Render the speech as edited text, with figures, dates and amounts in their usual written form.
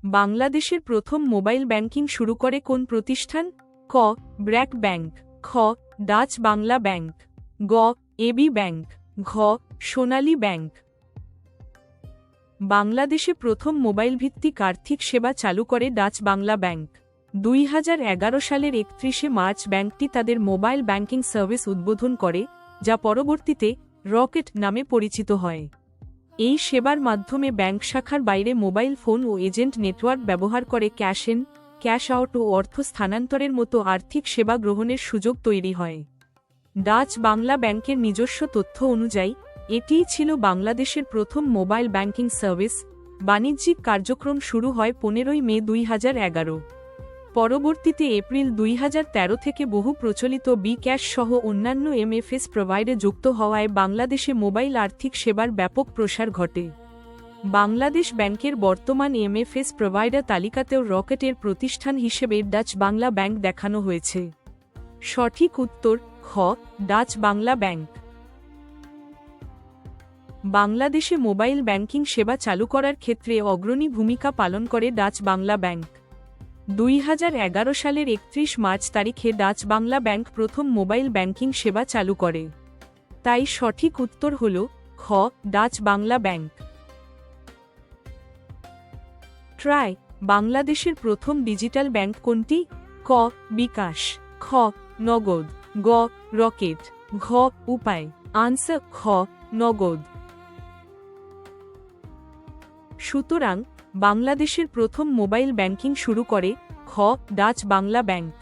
বাংলাদেশের প্রথম mobile banking শুরু করে কোন প্রতিষ্ঠান? ক. ব্র্যাক ব্যাংক, খ. ডাচ বাংলা ব্যাংক, গ. এবি ব্যাংক, ঘ. সোনালী ব্যাংক। বাংলাদেশে প্রথম মোবাইল ভিত্তিক আর্থিক সেবা চালু করে ডাচ বাংলা ব্যাংক। 2011 সালের 31 মার্চ ব্যাংকটি তাদের মোবাইল ব্যাংকিং সার্ভিস উদ্বোধন করে, যা পরবর্তীতে রকেট নামে পরিচিত হয়। এই সেবার মাধ্যমে ব্যাংক শাখার বাইরে মোবাইল ফোন ও এজেন্ট নেটওয়ার্ক ব্যবহার করে ক্যাশ ইন, ক্যাশ আউট ও অর্থ স্থানান্তরের মতো আর্থিক সেবা গ্রহণের সুযোগ তৈরি হয়। ডাচ বাংলা ব্যাংকের নিজস্ব তথ্য অনুযায়ী এটিই ছিল বাংলাদেশের প্রথম মোবাইল ব্যাংকিং সার্ভিস। বাণিজ্যিক কার্যক্রম শুরু হয় 15 মে 2011। পরবর্তীতে এপ্রিল 2013 থেকে বহু প্রচলিত বি-ক্যাশ সহ অন্যান্য এমএফএস প্রোভাইডে যুক্ত হওয়ায় বাংলাদেশে মোবাইল আর্থিক সেবার ব্যাপক প্রসার ঘটে। বাংলাদেশ ব্যাংকের বর্তমান এমএফএস প্রোভাইডার তালিকাতেও রকেটের প্রতিষ্ঠান হিসেবে ডাচ বাংলা ব্যাংক দেখানো হয়েছে। সঠিক উত্তর খ. Dutch Bangla bank. বাংলাদেশে মোবাইল ব্যাংকিং সেবা চালু করার ক্ষেত্রে অগ্রণী ভূমিকা পালন করে ডাচ বাংলা ব্যাংক। 2011 সালের 31 মার্চ তারিখে ডাচ বাংলা ব্যাংক প্রথম মোবাইল ব্যাংকিং সেবা চালু করে। তাই সঠিক উত্তর হল খ. Dutch Bangla bank. ট্রাই বাংলাদেশের প্রথম ডিজিটাল ব্যাংক কোনটি? ক. বিকাশ, খ. নগদ, গ. রকেট, ঘ. উপায়। আনসার খ. নগদ। সুতরাং বাংলাদেশের প্রথম মোবাইল ব্যাংকিং শুরু করে খ. Dutch Bangla bank.